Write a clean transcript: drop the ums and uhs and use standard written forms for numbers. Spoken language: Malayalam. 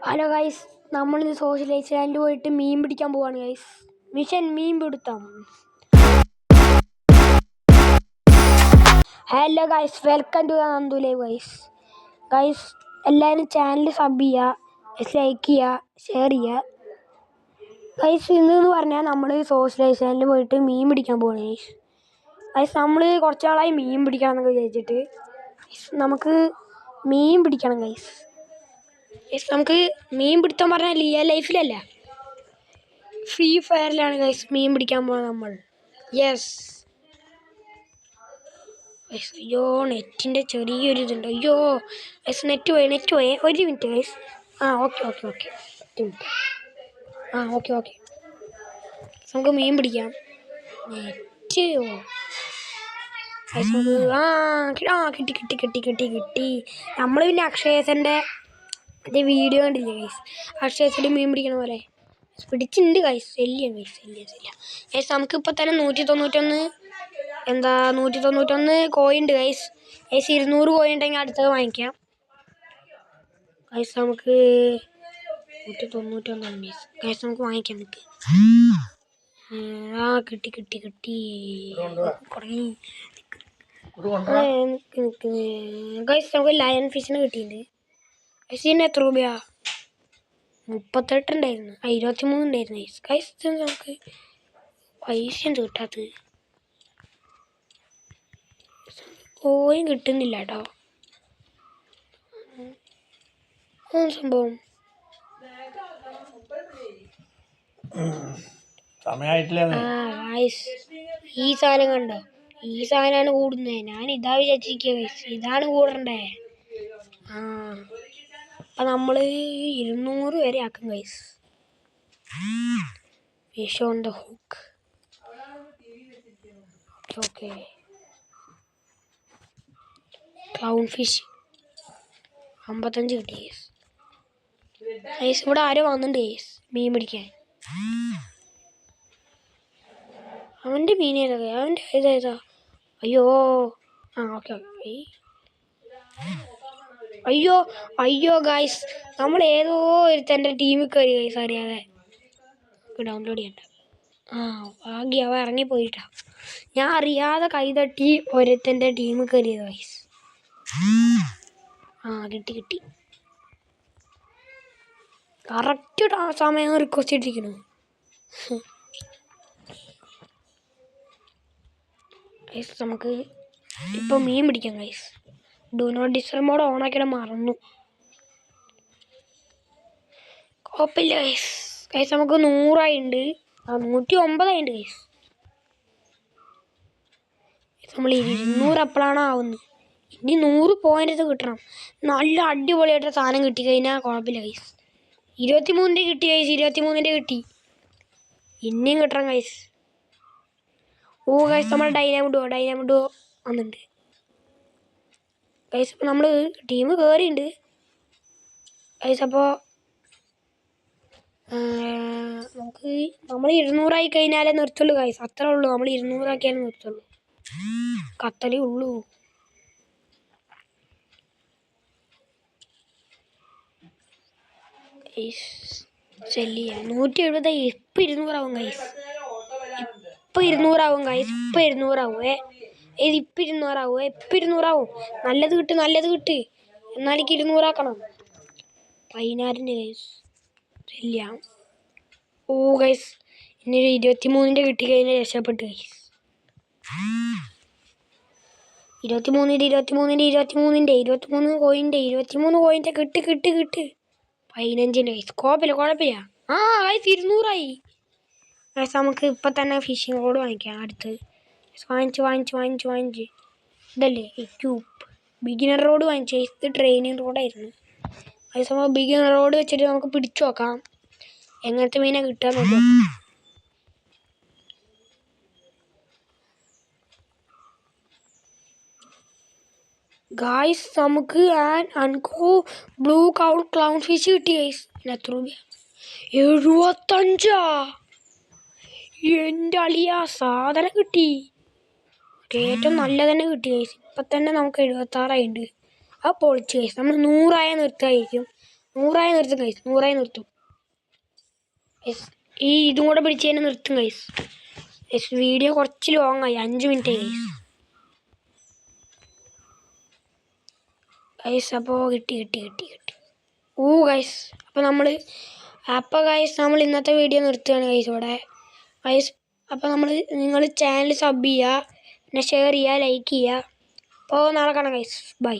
ഹലോ ഗൈസ്, നമ്മളിന്ന് സോഷ്യലൈസ് ലാൻഡ് പോയിട്ട് മീൻ പിടിക്കാൻ പോവാണ് ഗൈസ്. മിഷൻ മീൻ പിടുത്തം. Hello guys, welcome to Nandu live guys. Guys എല്ലാവരും ചാനൽ സബ് ചെയ്യുക, ലൈക്ക് ചെയ്യുക, ഷെയർ ചെയ്യുക ഗൈസ്. ഇന്നെന്ന് പറഞ്ഞാൽ നമ്മൾ സോഷ്യലൈസ് ലാൻഡിൽ പോയിട്ട് മീൻ പിടിക്കാൻ പോവാണ് ഗൈസ്. ഗൈസ് നമ്മൾ കുറച്ച് നാളായി മീൻ പിടിക്കണം എന്നൊക്കെ വിചാരിച്ചിട്ട്. നമുക്ക് മീൻ പിടിക്കണം ഗൈസ്. നമുക്ക് മീൻ പിടുത്തം പറഞ്ഞാൽ റിയൽ ലൈഫിലല്ല, ഫ്രീ ഫയറിലാണ് ഗൈസ് മീൻ പിടിക്കാൻ പോകുന്നത് നമ്മൾ. Yes guys. അയ്യോ നെറ്റിൻ്റെ ചെറിയൊരു ഇതുണ്ട്. അയ്യോ ഗൈസ്, നെറ്റ് പോയി. ഒരു minute guys. Okay 10 minute. Okay നമുക്ക് മീൻ പിടിക്കാം. നെറ്റ് കിട്ടി. നമ്മൾ പിന്നെ അക്ഷയസൻ്റെ വീഡിയോ കണ്ടില്ലേ ഗൈസ്, അക്ഷയത്തിൽ മീൻ പിടിക്കണ പോലെ പിടിച്ചിട്ടുണ്ട് ഗൈസ്. ശല്യം ഗൈസ്. നമുക്കിപ്പോൾ തന്നെ 191 കോയിൻ ഉണ്ട് ഗൈസ്. 200 കോയിൻ ഉണ്ടെങ്കിൽ അടുത്തത് വാങ്ങിക്കാം ഗൈസ്. നമുക്ക് 191 ഗൈസ് നമുക്ക് വാങ്ങിക്കാം. നിൽക്ക്. കിട്ടി ഗൈസ്. നമുക്ക് ലയൺ ഫിഷിനെ കിട്ടിയിട്ടുണ്ട്. ഫിഷിന് എത്ര രൂപയാ? 38 ഉണ്ടായിരുന്നു. 23 ഉണ്ടായിരുന്നു ഗൈസ്. നമുക്ക് പൈസ എന്ത് കിട്ടാത്തത്? കോയിൻ കിട്ടുന്നില്ല കേട്ടോ. സംഭവം ഈ സാധനം കണ്ടോ? ഈ സാധനമാണ് കൂടുന്നത്. ഞാൻ ഇതാ വിചാരിച്ചിരിക്കുക ഗൈസ്, ഇതാണ് കൂടണ്ടേ. അപ്പം നമ്മൾ 200 വരെ ആക്കും guys. Fish on the hook. Okay. Clown fish 55 കിട്ടി ഗൈസ്. ഇവിടെ ആരോ വന്നിട്ടുണ്ട് ഗൈസ് മീൻ പിടിക്കാൻ. അവൻ്റെ മീൻ ഏതാ? അവൻ്റെ ഇതേതാ? അയ്യോ ഓക്കെ. അയ്യോ ഗൈസ്, നമ്മൾ ഏതോ ഒരുത്തൻ്റെ ടീമിൽ കയറി ഗൈസ് അറിയാതെ. ഡൗൺലോഡ് ചെയ്യണ്ട. ഭാഗ്യം അവ ഇറങ്ങിപ്പോയിട്ടാ. ഞാൻ അറിയാതെ കൈതട്ടി ഒരുത്തൻ്റെ ടീമിൽ കയറിയത് ഗൈസ്. കിട്ടി. കറക്റ്റ് സമയം റിക്വസ്റ്റ് ഇട്ടിരിക്കുന്നു ഗൈസ്. നമുക്ക് ഇപ്പം മീൻ പിടിക്കാം guys. Do not disturb mode ഓണാക്കിയാൽ മറന്നു. കുഴപ്പമില്ല ഗൈസ്. നമുക്ക് 100 ആയിട്ടുണ്ട്. 109 ആയിട്ടുണ്ട് ഗൈസ്. നമ്മൾ 200 എപ്പോഴാണ് ആവുന്നത്? ഇനി 100 പോയിന്റ് കിട്ടണം. നല്ല അടിപൊളിയായിട്ട് സാധനം കിട്ടി കഴിഞ്ഞാൽ കുഴപ്പമില്ല ഗൈസ്. 23 കിട്ടി ഗൈസ്. 23 കിട്ടി. ഇനിയും കിട്ടണം ഗൈസ്. ഗൈസ് നമ്മൾ ഡൈനാമിഡോ വന്നിട്ടുണ്ട് ഗൈസ്. നമ്മൾ ടീം കയറിയിട്ടുണ്ട് ഗൈസ്. അപ്പോൾ നമ്മൾ 200 ആയി കഴിഞ്ഞാലേ നിർത്തുള്ളൂ ഗൈസ്. അത്രേ ഉള്ളൂ. നമ്മൾ 200 ആക്കിയാലേ നിർത്തുള്ളൂ. കത്തലേ ഉള്ളൂ. ശല്യ 170. ഇപ്പം 200 ആവും ഗൈസ്. ഇപ്പം 200 ആവും. നല്ലത് കിട്ട്. എന്നാലേക്ക് 200 ആക്കണം. 16 ഗൈസ്. ശല്യ. ഗൈസ് ഇനി 23 കിട്ടി കഴിഞ്ഞാൽ രക്ഷപ്പെട്ടു ഗൈസ്. 23 കോയിൻ്റെ 23 കിട്ട്. 15 ഗൈസ്. കുഴപ്പമില്ല. ഗൈസ് 200 ആയി ഗൈസ്. നമുക്ക് ഇപ്പം തന്നെ ഫിഷിംഗ് റോഡ് വാങ്ങിക്കാം. അടുത്ത് വാങ്ങിച്ച് ഇതല്ലേ ക്യൂബ് ബിഗിനർ റോഡ് വാങ്ങിച്ചു. ഇത് ട്രെയിനിങ് റോഡായിരുന്നു ഗൈസ്. നമ്മൾ ബിഗിനർ റോഡ് വെച്ചിട്ട് നമുക്ക് പിടിച്ചു നോക്കാം എങ്ങനത്തെ മീനെ കിട്ടുക നോക്കാം ഗായ്സ്. നമുക്ക് ബ്ലൂ ക്ലൗൺ ഫിഷ് കിട്ടി ഗൈസ്. എത്ര രൂപ? 75. എൻ്റെ അളിയ സാധനം കിട്ടി. ഏറ്റവും നല്ല തന്നെ കിട്ടി ഗൈസ്. ഇപ്പം തന്നെ നമുക്ക് 76 ആയിട്ടുണ്ട്. പൊളിച്ച് ഗൈസ്. നമ്മൾ 100 ആയ നിർത്തായിരിക്കും. 100 നിർത്തും ഗൈസ്, 100 നിർത്തും. ഈ ഇതും കൂടെ പിടിച്ച് തന്നെ നിർത്തും ഗൈസ്. വീഡിയോ കുറച്ച് ലോങ് ആയി, 5 മിനിറ്റ് ആയി ഗൈസ്. അപ്പോൾ കിട്ടി. ഗൈസ് അപ്പോൾ ഗൈസ് നമ്മൾ ഇന്നത്തെ വീഡിയോ നിർത്തുകയാണ് ഗൈസ് ഇവിടെ ഗൈസ്. അപ്പോൾ നിങ്ങൾ ചാനൽ സബ് ചെയ്യുക, പിന്നെ ഷെയർ ചെയ്യുക, ലൈക്ക് ചെയ്യുക. അപ്പോൾ നാളെ കാണാം ഗൈസ്. ബൈ.